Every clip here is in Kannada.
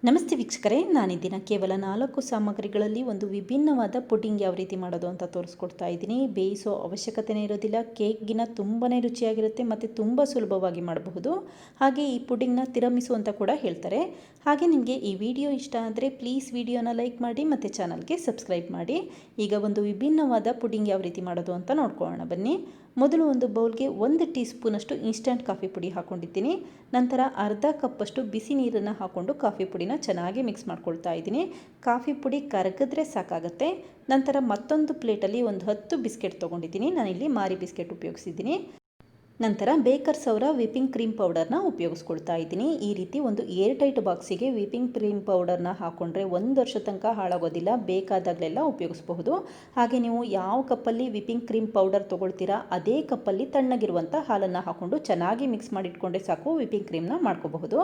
ನಮಸ್ತೆ ವೀಕ್ಷಕರೇ, ನಾನಿದ್ದಿನ ಕೇವಲ 4 ಸಾಮಗ್ರಿಗಳಲ್ಲಿ ಒಂದು ವಿಭಿನ್ನವಾದ ಪುಡಿಂಗ್ ಯಾವ ರೀತಿ ಮಾಡೋದು ಅಂತ ತೋರಿಸ್ಕೊಡ್ತಾ ಇದ್ದೀನಿ. ಬೇಯಿಸೋ ಅವಶ್ಯಕತೆನೇ ಇರೋದಿಲ್ಲ. ಕೇಕ್ಗಿನ ತುಂಬಾ ರುಚಿಯಾಗಿರುತ್ತೆ ಮತ್ತು ತುಂಬ ಸುಲಭವಾಗಿ ಮಾಡಬಹುದು. ಹಾಗೆ ಈ ಪುಡಿಂಗ್ನ ತಿರಮಿಸು ಅಂತ ಕೂಡ ಹೇಳ್ತಾರೆ. ಹಾಗೆ ನಿಮಗೆ ಈ ವಿಡಿಯೋ ಇಷ್ಟ ಆದರೆ ಪ್ಲೀಸ್ ವಿಡಿಯೋನ ಲೈಕ್ ಮಾಡಿ ಮತ್ತು ಚಾನಲ್ಗೆ ಸಬ್ಸ್ಕ್ರೈಬ್ ಮಾಡಿ. ಈಗ ಒಂದು ವಿಭಿನ್ನವಾದ ಪುಡಿಂಗ್ ಯಾವ ರೀತಿ ಮಾಡೋದು ಅಂತ ನೋಡ್ಕೊಳ್ಳೋಣ ಬನ್ನಿ. ಮೊದಲು ಒಂದು ಬೌಲ್ಗೆ 1 ಟೀ ಸ್ಪೂನಷ್ಟು ಇನ್ಸ್ಟಂಟ್ ಕಾಫಿ ಪುಡಿ ಹಾಕ್ಕೊಂಡಿದ್ದೀನಿ. ನಂತರ ಅರ್ಧ ಕಪ್ಪಷ್ಟು ಬಿಸಿ ನೀರನ್ನು ಹಾಕ್ಕೊಂಡು ಕಾಫಿ ಪುಡಿನ ಚೆನ್ನಾಗಿ ಮಿಕ್ಸ್ ಮಾಡ್ಕೊಳ್ತಾ ಇದ್ದೀನಿ. ಕಾಫಿ ಪುಡಿ ಕರಗಿದ್ರೆ ಸಾಕಾಗುತ್ತೆ. ನಂತರ ಮತ್ತೊಂದು ಪ್ಲೇಟಲ್ಲಿ ಒಂದು 10 ಬಿಸ್ಕೆಟ್ ತೊಗೊಂಡಿದ್ದೀನಿ. ನಾನಿಲ್ಲಿ ಮಾರಿ ಬಿಸ್ಕೆಟ್ ಉಪಯೋಗಿಸಿದ್ದೀನಿ. ನಂತರ ಬೇಕರ್ಸ್ ಅವರ ವಿಪಿಂಗ್ ಕ್ರೀಮ್ ಪೌಡರ್ನ ಉಪಯೋಗಿಸ್ಕೊಳ್ತಾ ಇದ್ದೀನಿ. ಈ ರೀತಿ ಒಂದು ಏರ್ ಟೈಟ್ ಬಾಕ್ಸಿಗೆ ವಿಪಿಂಗ್ ಕ್ರೀಮ್ ಪೌಡರ್ನ ಹಾಕ್ಕೊಂಡ್ರೆ 1 ವರ್ಷ ತನಕ ಹಾಳಾಗೋದಿಲ್ಲ. ಬೇಕಾದಾಗಲೆಲ್ಲ ಉಪಯೋಗಿಸಬಹುದು. ಹಾಗೆ ನೀವು ಯಾವ ಕಪ್ಪಲ್ಲಿ ವಿಪಿಂಗ್ ಕ್ರೀಮ್ ಪೌಡರ್ ತೊಗೊಳ್ತೀರಾ ಅದೇ ಕಪ್ಪಲ್ಲಿ ತಣ್ಣಗಿರುವಂಥ ಹಾಲನ್ನು ಹಾಕ್ಕೊಂಡು ಚೆನ್ನಾಗಿ ಮಿಕ್ಸ್ ಮಾಡಿಟ್ಕೊಂಡ್ರೆ ಸಾಕು, ವಿಪಿಂಗ್ ಕ್ರೀಮ್ನ ಮಾಡ್ಕೋಬಹುದು.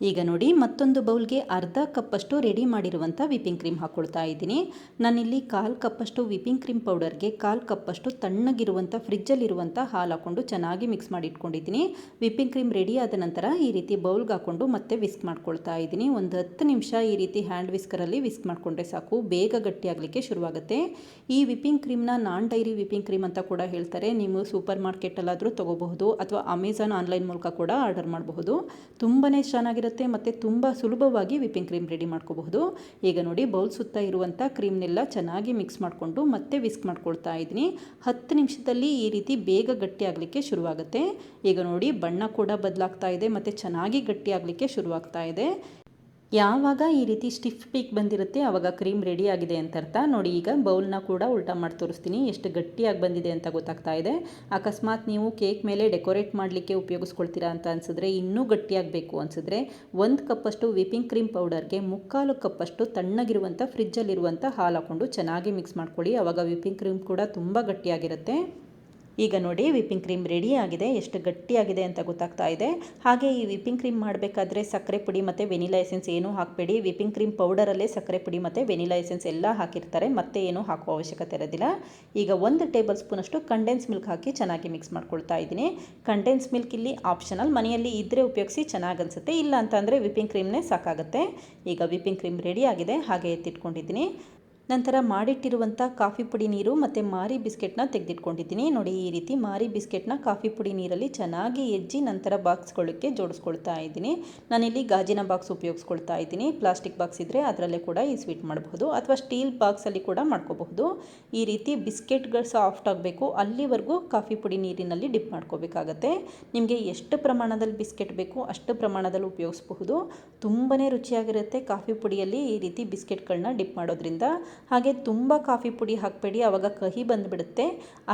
ಈಗ ನೋಡಿ, ಮತ್ತೊಂದು ಬೌಲ್ಗೆ ಅರ್ಧ ಕಪ್ಪಷ್ಟು ರೆಡಿ ಮಾಡಿರುವಂಥ ವಿಪಿಂಗ್ ಕ್ರೀಮ್ ಹಾಕ್ಕೊಳ್ತಾ ಇದ್ದೀನಿ. ನಾನಿಲ್ಲಿ 1/4 ಕಪ್ಪಷ್ಟು ವಿಪಿಂಗ್ ಕ್ರೀಮ್ ಪೌಡರ್ಗೆ 1/4 ಕಪ್ಪಷ್ಟು ತಣ್ಣಗಿರುವಂಥ ಫ್ರಿಜ್ಜಲ್ಲಿರುವಂಥ ಹಾಲು ಹಾಕ್ಕೊಂಡು ಚೆನ್ನಾಗಿ ಮಿಕ್ಸ್ ಮಾಡಿ ಇಟ್ಕೊಂಡಿದ್ದೀನಿ. ವಿಪಿಂಗ್ ಕ್ರೀಮ್ ರೆಡಿ ಆದ ನಂತರ ಈ ರೀತಿ ಬೌಲ್ಗೆ ಹಾಕ್ಕೊಂಡು ಮತ್ತೆ ವಿಸ್ಕ್ ಮಾಡ್ಕೊಳ್ತಾ ಇದ್ದೀನಿ. ಒಂದು 10 ನಿಮಿಷ ಈ ರೀತಿ ಹ್ಯಾಂಡ್ ವಿಸ್ಕರಲ್ಲಿ ವಿಸ್ಕ್ ಮಾಡಿಕೊಂಡ್ರೆ ಸಾಕು, ಬೇಗ ಗಟ್ಟಿಯಾಗಲಿಕ್ಕೆ ಶುರುವಾಗುತ್ತೆ. ಈ ವಿಪಿಂಗ್ ಕ್ರೀಮ್ನ ನಾನ್ ಡೈರಿ ವಿಪಿಂಗ್ ಕ್ರೀಮ್ ಅಂತ ಕೂಡ ಹೇಳ್ತಾರೆ. ನೀವು ಸೂಪರ್ ಮಾರ್ಕೆಟಲ್ಲಾದರೂ ತೊಗೋಬಹುದು ಅಥವಾ ಅಮೆಝಾನ್ ಆನ್ಲೈನ್ ಮೂಲಕ ಕೂಡ ಆರ್ಡರ್ ಮಾಡಬಹುದು. ತುಂಬಾ ಚೆನ್ನಾಗಿರುತ್ತೆ ಮತ್ತು ತುಂಬ ಸುಲಭವಾಗಿ ವಿಪಿಂಗ್ ಕ್ರೀಮ್ ರೆಡಿ ಮಾಡ್ಕೋಬಹುದು. ಈಗ ನೋಡಿ, ಬೌಲ್ ಸುತ್ತ ಇರುವಂಥ ಕ್ರೀಮ್ನೆಲ್ಲ ಚೆನ್ನಾಗಿ ಮಿಕ್ಸ್ ಮಾಡಿಕೊಂಡು ಮತ್ತೆ ವಿಸ್ಕ್ ಮಾಡ್ಕೊಳ್ತಾ ಇದ್ದೀನಿ. 10 ನಿಮಿಷದಲ್ಲಿ ಈ ರೀತಿ ಬೇಗ ಗಟ್ಟಿ ಆಗಲಿಕ್ಕೆ ಶುರುವಾಗುತ್ತೆ. ಈಗ ನೋಡಿ, ಬಣ್ಣ ಕೂಡ ಬದಲಾಗ್ತಾ ಇದೆ ಮತ್ತು ಚೆನ್ನಾಗಿ ಗಟ್ಟಿ ಆಗಲಿಕ್ಕೆ ಶುರುವಾಗ್ತಾ ಇದೆ. ಯಾವಾಗ ಈ ರೀತಿ ಸ್ಟಿಫ್ ಪೀಕ್ ಬಂದಿರುತ್ತೆ ಆವಾಗ ಕ್ರೀಮ್ ರೆಡಿ ಆಗಿದೆ ಅಂತ ಅರ್ಥ. ನೋಡಿ, ಈಗ ಬೌಲ್ನ ಕೂಡ ಉಲ್ಟಾ ಮಾಡಿ ತೋರಿಸ್ತೀನಿ. ಎಷ್ಟು ಗಟ್ಟಿಯಾಗಿ ಬಂದಿದೆ ಅಂತ ಗೊತ್ತಾಗ್ತಾ ಇದೆ. ಅಕಸ್ಮಾತ್ ನೀವು ಕೇಕ್ ಮೇಲೆ ಡೆಕೋರೇಟ್ ಮಾಡಲಿಕ್ಕೆ ಉಪಯೋಗಿಸ್ಕೊಳ್ತೀರಾ ಅಂತ ಅನಿಸಿದ್ರೆ, ಇನ್ನೂ ಗಟ್ಟಿಯಾಗಬೇಕು ಅನಿಸಿದ್ರೆ 1 ಕಪ್ಪಷ್ಟು ವಿಪಿಂಗ್ ಕ್ರೀಮ್ ಪೌಡರ್ಗೆ 3/4 ಕಪ್ಪಷ್ಟು ತಣ್ಣಗಿರುವಂಥ ಫ್ರಿಜ್ಜಲ್ಲಿರುವಂಥ ಹಾಲು ಹಾಕ್ಕೊಂಡು ಚೆನ್ನಾಗಿ ಮಿಕ್ಸ್ ಮಾಡ್ಕೊಳ್ಳಿ. ಆವಾಗ ವಿಪಿಂಗ್ ಕ್ರೀಮ್ ಕೂಡ ತುಂಬ ಗಟ್ಟಿಯಾಗಿರುತ್ತೆ. ಈಗ ನೋಡಿ, ವಿಪಿಂಗ್ ಕ್ರೀಮ್ ರೆಡಿ ಆಗಿದೆ. ಎಷ್ಟು ಗಟ್ಟಿಯಾಗಿದೆ ಅಂತ ಗೊತ್ತಾಗ್ತಾ ಇದೆ. ಹಾಗೆ ಈ ವಿಪಿಂಗ್ ಕ್ರೀಮ್ ಮಾಡಬೇಕಾದ್ರೆ ಸಕ್ಕರೆ ಪುಡಿ ಮತ್ತು ವೆನಿಲಾ ಎಸೆನ್ಸ್ ಏನೂ ಹಾಕಬೇಡಿ. ವಿಪಿಂಗ್ ಕ್ರೀಮ್ ಪೌಡರಲ್ಲೇ ಸಕ್ಕರೆ ಪುಡಿ ಮತ್ತು ವೆನಿಲಾ ಎಸೆನ್ಸ್ ಎಲ್ಲ ಹಾಕಿರ್ತಾರೆ, ಮತ್ತೆ ಏನೂ ಹಾಕುವ ಅವಶ್ಯಕತೆ ಇರೋದಿಲ್ಲ. ಈಗ 1 ಟೇಬಲ್ ಸ್ಪೂನಷ್ಟು ಕಂಡೆನ್ಸ್ ಮಿಲ್ಕ್ ಹಾಕಿ ಚೆನ್ನಾಗಿ ಮಿಕ್ಸ್ ಮಾಡ್ಕೊಳ್ತಾ ಇದ್ದೀನಿ. ಕಂಡೆನ್ಸ್ ಮಿಲ್ಕ್ ಇಲ್ಲಿ ಆಪ್ಷನಲ್, ಮನೆಯಲ್ಲಿ ಇದ್ದರೆ ಉಪಯೋಗಿಸಿ, ಚೆನ್ನಾಗಿ ಅನಿಸುತ್ತೆ. ಇಲ್ಲ ಅಂತಂದರೆ ವಿಪಿಂಗ್ ಕ್ರೀಮ್ನೇ ಸಾಕಾಗುತ್ತೆ. ಈಗ ವಿಪಿಂಗ್ ಕ್ರೀಮ್ ರೆಡಿ ಆಗಿದೆ, ಹಾಗೆ ಎತ್ತಿಟ್ಕೊಂಡಿದ್ದೀನಿ. ನಂತರ ಮಾಡಿಟ್ಟಿರುವಂಥ ಕಾಫಿ ಪುಡಿ ನೀರು ಮತ್ತು ಮಾರಿ ಬಿಸ್ಕೆಟ್ನ ತೆಗೆದಿಟ್ಕೊಂಡಿದ್ದೀನಿ. ನೋಡಿ, ಈ ರೀತಿ ಮಾರಿ ಬಿಸ್ಕೆಟ್ನ ಕಾಫಿ ಪುಡಿ ನೀರಲ್ಲಿ ಚೆನ್ನಾಗಿ ಎಜ್ಜಿ ನಂತರ ಬಾಕ್ಸ್ಕೊಳ್ಳೋಕ್ಕೆ ಜೋಡಿಸ್ಕೊಳ್ತಾ ಇದ್ದೀನಿ. ನಾನಿಲ್ಲಿ ಗಾಜಿನ ಬಾಕ್ಸ್ ಉಪಯೋಗಿಸ್ಕೊಳ್ತಾ ಇದ್ದೀನಿ. ಪ್ಲಾಸ್ಟಿಕ್ ಬಾಕ್ಸ್ ಇದ್ದರೆ ಅದರಲ್ಲೇ ಕೂಡ ಈ ಸ್ವೀಟ್ ಮಾಡಬಹುದು ಅಥವಾ ಸ್ಟೀಲ್ ಬಾಕ್ಸಲ್ಲಿ ಕೂಡ ಮಾಡ್ಕೋಬಹುದು. ಈ ರೀತಿ ಬಿಸ್ಕೆಟ್ಗಳು ಸಾಫ್ಟ್ ಆಗಬೇಕು ಅಲ್ಲಿವರೆಗೂ ಕಾಫಿ ಪುಡಿ ನೀರಿನಲ್ಲಿ ಡಿಪ್ ಮಾಡ್ಕೋಬೇಕಾಗತ್ತೆ. ನಿಮಗೆ ಎಷ್ಟು ಪ್ರಮಾಣದಲ್ಲಿ ಬಿಸ್ಕೆಟ್ ಬೇಕು ಅಷ್ಟು ಪ್ರಮಾಣದಲ್ಲಿ ಉಪಯೋಗಿಸಬಹುದು. ತುಂಬಾ ರುಚಿಯಾಗಿರುತ್ತೆ ಕಾಫಿ ಪುಡಿಯಲ್ಲಿ ಈ ರೀತಿ ಬಿಸ್ಕೆಟ್ಗಳನ್ನ ಡಿಪ್ ಮಾಡೋದ್ರಿಂದ. ಹಾಗೆ ತುಂಬ ಕಾಫಿ ಪುಡಿ ಹಾಕಬೇಡಿ, ಆವಾಗ ಕಹಿ ಬಂದುಬಿಡುತ್ತೆ.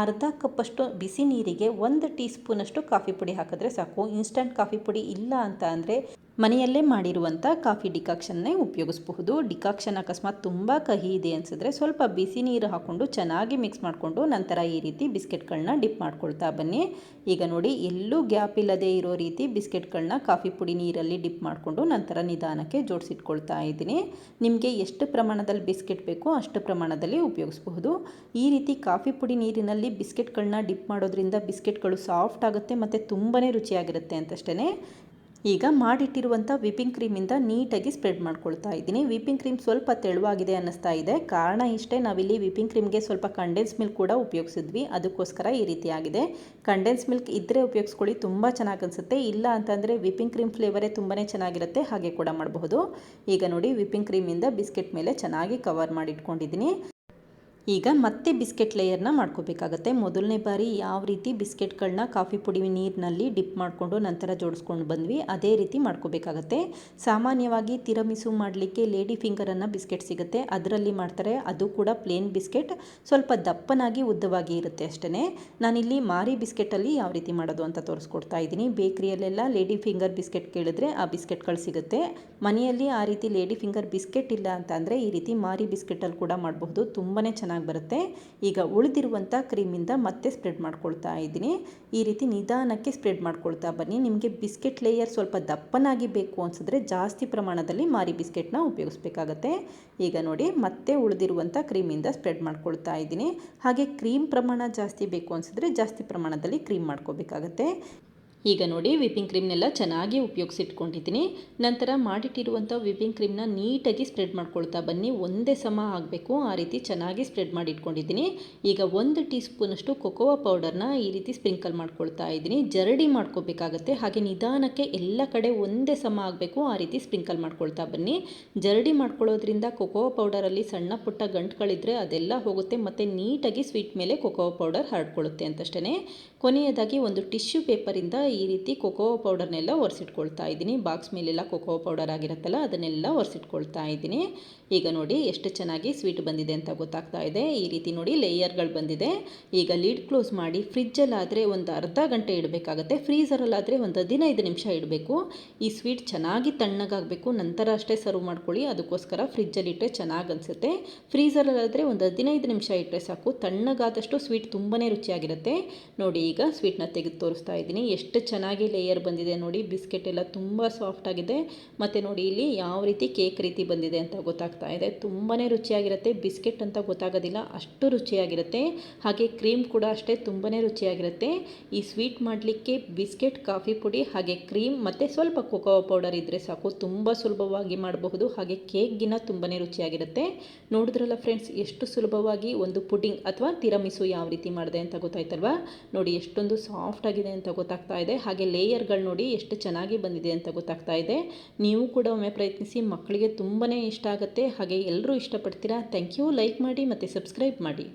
ಅರ್ಧ ಕಪ್ಪಷ್ಟು ಬಿಸಿ ನೀರಿಗೆ 1 ಟೀ ಸ್ಪೂನಷ್ಟು ಕಾಫಿ ಪುಡಿ ಹಾಕಿದ್ರೆ ಸಾಕು. ಇನ್ಸ್ಟಂಟ್ ಕಾಫಿ ಪುಡಿ ಇಲ್ಲ ಅಂತ ಅಂದರೆ ಮನೆಯಲ್ಲೇ ಮಾಡಿರುವಂಥ ಕಾಫಿ ಡಿಕಾಕ್ಷನ್ನೇ ಉಪಯೋಗಿಸಬಹುದು. ಡಿಕಾಕ್ಷನ್ ಅಕಸ್ಮಾತ್ ತುಂಬ ಕಹಿ ಇದೆ ಅನಿಸಿದ್ರೆ ಸ್ವಲ್ಪ ಬಿಸಿ ನೀರು ಹಾಕ್ಕೊಂಡು ಚೆನ್ನಾಗಿ ಮಿಕ್ಸ್ ಮಾಡಿಕೊಂಡು ನಂತರ ಈ ರೀತಿ ಬಿಸ್ಕೆಟ್ಗಳನ್ನ ಡಿಪ್ ಮಾಡ್ಕೊಳ್ತಾ ಬನ್ನಿ. ಈಗ ನೋಡಿ, ಎಲ್ಲೂ ಗ್ಯಾಪ್ ಇಲ್ಲದೆ ಇರೋ ರೀತಿ ಬಿಸ್ಕೆಟ್ಗಳನ್ನ ಕಾಫಿ ಪುಡಿ ನೀರಲ್ಲಿ ಡಿಪ್ ಮಾಡಿಕೊಂಡು ನಂತರ ನಿಧಾನಕ್ಕೆ ಜೋಡಿಸಿಟ್ಕೊಳ್ತಾ ಇದ್ದೀನಿ. ನಿಮಗೆ ಎಷ್ಟು ಪ್ರಮಾಣದಲ್ಲಿ ಬಿಸ್ಕೆಟ್ ಬೇಕೋ ಅಷ್ಟು ಪ್ರಮಾಣದಲ್ಲಿ ಉಪಯೋಗಿಸಬಹುದು. ಈ ರೀತಿ ಕಾಫಿ ಪುಡಿ ನೀರಿನಲ್ಲಿ ಬಿಸ್ಕೆಟ್ಗಳನ್ನ ಡಿಪ್ ಮಾಡೋದ್ರಿಂದ ಬಿಸ್ಕೆಟ್ಗಳು ಸಾಫ್ಟ್ ಆಗುತ್ತೆ ಮತ್ತು ತುಂಬಾ ರುಚಿಯಾಗಿರುತ್ತೆ ಅಂತಷ್ಟೇ. ಈಗ ಮಾಡಿಟ್ಟಿರುವಂಥ ವಿಪಿಂಗ್ ಕ್ರೀಮಿಂದ ನೀಟಾಗಿ ಸ್ಪ್ರೆಡ್ ಮಾಡ್ಕೊಳ್ತಾ ಇದ್ದೀನಿ. ವಿಪಿಂಗ್ ಕ್ರೀಮ್ ಸ್ವಲ್ಪ ತೆಳುವಾಗಿದೆ ಅನ್ನಿಸ್ತಾ ಇದೆ. ಕಾರಣ ಇಷ್ಟೇ, ನಾವಿಲ್ಲಿ ವಿಪಿಂಗ್ ಕ್ರೀಮ್ಗೆ ಸ್ವಲ್ಪ ಕಂಡೆನ್ಸ್ ಮಿಲ್ಕ್ ಕೂಡ ಉಪಯೋಗಿಸಿದ್ವಿ, ಅದಕ್ಕೋಸ್ಕರ ಈ ರೀತಿ ಆಗಿದೆ. ಕಂಡೆನ್ಸ್ ಮಿಲ್ಕ್ ಇದ್ದರೆ ಉಪಯೋಗಿಸ್ಕೊಳ್ಳಿ, ತುಂಬ ಚೆನ್ನಾಗಿ ಅನಿಸುತ್ತೆ. ಇಲ್ಲ ಅಂತಂದರೆ ವಿಪಿಂಗ್ ಕ್ರೀಮ್ ಫ್ಲೇವರೇ ತುಂಬಾ ಚೆನ್ನಾಗಿರುತ್ತೆ, ಹಾಗೆ ಕೂಡ ಮಾಡಬಹುದು. ಈಗ ನೋಡಿ, ವಿಪಿಂಗ್ ಕ್ರೀಮಿಂದ ಬಿಸ್ಕೆಟ್ ಮೇಲೆ ಚೆನ್ನಾಗಿ ಕವರ್ ಮಾಡಿಟ್ಕೊಂಡಿದ್ದೀನಿ. ಈಗ ಮತ್ತೆ ಬಿಸ್ಕೆಟ್ ಲೇಯರ್ನ ಮಾಡ್ಕೋಬೇಕಾಗತ್ತೆ. ಮೊದಲನೇ ಬಾರಿ ಯಾವ ರೀತಿ ಬಿಸ್ಕೆಟ್ಗಳನ್ನ ಕಾಫಿ ಪುಡಿ ನೀರಿನಲ್ಲಿ ಡಿಪ್ ಮಾಡಿಕೊಂಡು ನಂತರ ಜೋಡಿಸ್ಕೊಂಡು ಬಂದ್ವಿ ಅದೇ ರೀತಿ ಮಾಡ್ಕೋಬೇಕಾಗತ್ತೆ. ಸಾಮಾನ್ಯವಾಗಿ ತಿರಮಿಸು ಮಾಡಲಿಕ್ಕೆ ಲೇಡಿ ಫಿಂಗರನ್ನು ಬಿಸ್ಕೆಟ್ ಸಿಗುತ್ತೆ, ಅದರಲ್ಲಿ ಮಾಡ್ತಾರೆ. ಅದು ಕೂಡ ಪ್ಲೇನ್ ಬಿಸ್ಕೆಟ್, ಸ್ವಲ್ಪ ದಪ್ಪನಾಗಿ ಉದ್ದವಾಗಿ ಇರುತ್ತೆ ಅಷ್ಟೇ. ನಾನಿಲ್ಲಿ ಮಾರಿ ಬಿಸ್ಕೆಟಲ್ಲಿ ಯಾವ ರೀತಿ ಮಾಡೋದು ಅಂತ ತೋರಿಸ್ಕೊಡ್ತಾ ಇದ್ದೀನಿ. ಬೇಕ್ರಿಯಲ್ಲೆಲ್ಲ ಲೇಡಿ ಫಿಂಗರ್ ಬಿಸ್ಕೆಟ್ ಕೇಳಿದ್ರೆ ಆ ಬಿಸ್ಕೆಟ್ಗಳು ಸಿಗುತ್ತೆ. ಮನೆಯಲ್ಲಿ ಆ ರೀತಿ ಲೇಡಿ ಫಿಂಗರ್ ಬಿಸ್ಕೆಟ್ ಇಲ್ಲ ಅಂತ ಅಂದರೆ ಈ ರೀತಿ ಮಾರಿ ಬಿಸ್ಕೆಟಲ್ಲಿ ಕೂಡ ಮಾಡಬಹುದು, ತುಂಬಾ ಚೆನ್ನಾಗಿ ಬರುತ್ತೆ. ಈಗ ಉಳಿದಿರುವಂಥ ಕ್ರೀಮಿಂದ ಮತ್ತೆ ಸ್ಪ್ರೆಡ್ ಮಾಡ್ಕೊಳ್ತಾ ಇದ್ದೀನಿ. ಈ ರೀತಿ ನಿಧಾನಕ್ಕೆ ಸ್ಪ್ರೆಡ್ ಮಾಡ್ಕೊಳ್ತಾ ಬನ್ನಿ. ನಿಮಗೆ ಬಿಸ್ಕೆಟ್ ಲೇಯರ್ ಸ್ವಲ್ಪ ದಪ್ಪನಾಗಿ ಬೇಕು ಅನಿಸಿದ್ರೆ ಜಾಸ್ತಿ ಪ್ರಮಾಣದಲ್ಲಿ ಮಾರಿ ಬಿಸ್ಕೆಟ್ನ ಉಪಯೋಗಿಸ್ಬೇಕಾಗತ್ತೆ. ಈಗ ನೋಡಿ, ಮತ್ತೆ ಉಳಿದಿರುವಂಥ ಕ್ರೀಮಿಂದ ಸ್ಪ್ರೆಡ್ ಮಾಡ್ಕೊಳ್ತಾ ಇದ್ದೀನಿ. ಹಾಗೆ ಕ್ರೀಮ್ ಪ್ರಮಾಣ ಜಾಸ್ತಿ ಬೇಕು ಅನಿಸಿದ್ರೆ ಜಾಸ್ತಿ ಪ್ರಮಾಣದಲ್ಲಿ ಕ್ರೀಮ್ ಮಾಡ್ಕೋಬೇಕಾಗತ್ತೆ. ಈಗ ನೋಡಿ ವಿಪ್ಪಿಂಗ್ ಕ್ರೀಮ್ನೆಲ್ಲ ಚೆನ್ನಾಗಿ ಉಪಯೋಗಿಸಿಟ್ಕೊಂಡಿದ್ದೀನಿ. ನಂತರ ಮಾಡಿಟ್ಟಿರುವಂಥ ವಿಪ್ಪಿಂಗ್ ಕ್ರೀಮ್ನ ನೀಟಾಗಿ ಸ್ಪ್ರೆಡ್ ಮಾಡ್ಕೊಳ್ತಾ ಬನ್ನಿ. ಒಂದೇ ಸಮ ಆಗಬೇಕು, ಆ ರೀತಿ ಚೆನ್ನಾಗಿ ಸ್ಪ್ರೆಡ್ ಮಾಡಿ ಇಟ್ಕೊಂಡಿದ್ದೀನಿ. ಈಗ 1 ಟೀ ಸ್ಪೂನಷ್ಟು ಕೊಕೋವಾ ಪೌಡರ್ನ ಈ ರೀತಿ ಸ್ಪ್ರಿಂಕಲ್ ಮಾಡ್ಕೊಳ್ತಾ ಇದ್ದೀನಿ. ಜರಡಿ ಮಾಡ್ಕೋಬೇಕಾಗತ್ತೆ, ಹಾಗೆ ನಿಧಾನಕ್ಕೆ ಎಲ್ಲ ಕಡೆ ಒಂದೇ ಸಮ ಆಗಬೇಕು, ಆ ರೀತಿ ಸ್ಪ್ರಿಂಕಲ್ ಮಾಡ್ಕೊಳ್ತಾ ಬನ್ನಿ. ಜರಡಿ ಮಾಡ್ಕೊಳ್ಳೋದ್ರಿಂದ ಕೊಕೋವಾ ಪೌಡರಲ್ಲಿ ಸಣ್ಣ ಪುಟ್ಟ ಗಂಟುಗಳಿದ್ರೆ ಅದೆಲ್ಲ ಹೋಗುತ್ತೆ ಮತ್ತು ನೀಟಾಗಿ ಸ್ವೀಟ್ ಮೇಲೆ ಕೊಕೋವಾ ಪೌಡರ್ ಹರಡ್ಕೊಳ್ಳುತ್ತೆ ಅಂತಷ್ಟೇ. ಕೊನೆಯದಾಗಿ ಒಂದು ಟಿಶ್ಯೂ ಪೇಪರಿಂದ ಈ ರೀತಿ ಕೊಕೋವಾ ಪೌಡರ್ನೆಲ್ಲ ಒರೆಸಿಟ್ಕೊಳ್ತಾ ಇದ್ದೀನಿ. ಬಾಕ್ಸ್ ಮೇಲೆಲ್ಲ ಕೊಕೋವಾ ಪೌಡರ್ ಆಗಿರುತ್ತಲ್ಲ ಅದನ್ನೆಲ್ಲ ಒರೆಸಿಟ್ಕೊಳ್ತಾ ಇದ್ದೀನಿ. ಈಗ ನೋಡಿ ಎಷ್ಟು ಚೆನ್ನಾಗಿ ಸ್ವೀಟ್ ಬಂದಿದೆ ಅಂತ ಗೊತ್ತಾಗ್ತಾ ಇದೆ. ಈ ರೀತಿ ನೋಡಿ ಲೇಯರ್ಗಳು ಬಂದಿದೆ. ಈಗ ಲಿಡ್ ಕ್ಲೋಸ್ ಮಾಡಿ ಫ್ರಿಜ್ಜಲ್ಲಾದರೆ ಒಂದು ಅರ್ಧ ಗಂಟೆ ಇಡಬೇಕಾಗತ್ತೆ, ಫ್ರೀಝರಲ್ಲಾದರೆ ಒಂದು 15 ನಿಮಿಷ ಇಡಬೇಕು. ಈ ಸ್ವೀಟ್ ಚೆನ್ನಾಗಿ ತಣ್ಣಗಾಗಬೇಕು, ನಂತರ ಅಷ್ಟೇ ಸರ್ವ್ ಮಾಡ್ಕೊಳ್ಳಿ. ಅದಕ್ಕೋಸ್ಕರ ಫ್ರಿಜ್ಜಲ್ಲಿಟ್ಟರೆ ಚೆನ್ನಾಗಿ ಅನಿಸುತ್ತೆ. ಫ್ರೀಝರಲ್ಲಾದರೆ ಒಂದು 15 ನಿಮಿಷ ಇಟ್ಟರೆ ಸಾಕು. ತಣ್ಣಗಾದಷ್ಟು ಸ್ವೀಟ್ ತುಂಬಾ ರುಚಿಯಾಗಿರುತ್ತೆ. ನೋಡಿ ಈಗ ಸ್ವೀಟ್ನ ತೆಗೆದು ತೋರಿಸ್ತಾ ಇದ್ದೀನಿ. ಎಷ್ಟು ಚೆನ್ನಾಗಿ ಲೇಯರ್ ಬಂದಿದೆ ನೋಡಿ. ಬಿಸ್ಕೆಟ್ ಎಲ್ಲ ತುಂಬ ಸಾಫ್ಟ್ ಆಗಿದೆ. ಮತ್ತು ನೋಡಿ ಇಲ್ಲಿ ಯಾವ ರೀತಿ ಕೇಕ್ ರೀತಿ ಬಂದಿದೆ ಅಂತ ಗೊತ್ತಾಗ್ತಾ ಇದೆ. ತುಂಬಾ ರುಚಿಯಾಗಿರುತ್ತೆ. ಬಿಸ್ಕೆಟ್ ಅಂತ ಗೊತ್ತಾಗೋದಿಲ್ಲ, ಅಷ್ಟು ರುಚಿಯಾಗಿರುತ್ತೆ. ಹಾಗೆ ಕ್ರೀಮ್ ಕೂಡ ಅಷ್ಟೇ ತುಂಬಾ ರುಚಿಯಾಗಿರುತ್ತೆ. ಈ ಸ್ವೀಟ್ ಮಾಡಲಿಕ್ಕೆ ಬಿಸ್ಕೆಟ್, ಕಾಫಿ ಪುಡಿ, ಹಾಗೆ ಕ್ರೀಮ್ ಮತ್ತು ಸ್ವಲ್ಪ ಕೊಕೋವಾ ಪೌಡರ್ ಇದ್ದರೆ ಸಾಕು. ತುಂಬ ಸುಲಭವಾಗಿ ಮಾಡಬಹುದು. ಹಾಗೆ ಕೇಕ್ಗಿನ ತುಂಬಾ ರುಚಿಯಾಗಿರುತ್ತೆ. ನೋಡಿದ್ರಲ್ಲ ಫ್ರೆಂಡ್ಸ್, ಎಷ್ಟು ಸುಲಭವಾಗಿ ಒಂದು ಪುಡಿಂಗ್ ಅಥವಾ ತಿರಮಿಸು ಯಾವ ರೀತಿ ಮಾಡಿದೆ ಅಂತ ಗೊತ್ತಾಯ್ತಲ್ವಾ. ನೋಡಿ ಎಷ್ಟೊಂದು ಸಾಫ್ಟ್ ಆಗಿದೆ ಅಂತ ಗೊತ್ತಾಗ್ತಾ ಇದೆ. ಹಾಗೆ ಲೇಯರ್ಗಳು ನೋಡಿ ಎಷ್ಟು ಚೆನ್ನಾಗಿ ಬಂದಿದೆ ಅಂತ ಗೊತ್ತಾಗ್ತಾ ಇದೆ. ನೀವು ಕೂಡ ಒಮ್ಮೆ ಪ್ರಯತ್ನಿಸಿ, ಮಕ್ಕಳಿಗೆ ತುಂಬಾ ಇಷ್ಟ ಆಗುತ್ತೆ. ಹಾಗೆ ಎಲ್ಲರೂ ಇಷ್ಟಪಡ್ತೀರಾ. Thank you. ಲೈಕ್ ಮಾಡಿ ಮತ್ತು ಸಬ್ಸ್ಕ್ರೈಬ್ ಮಾಡಿ.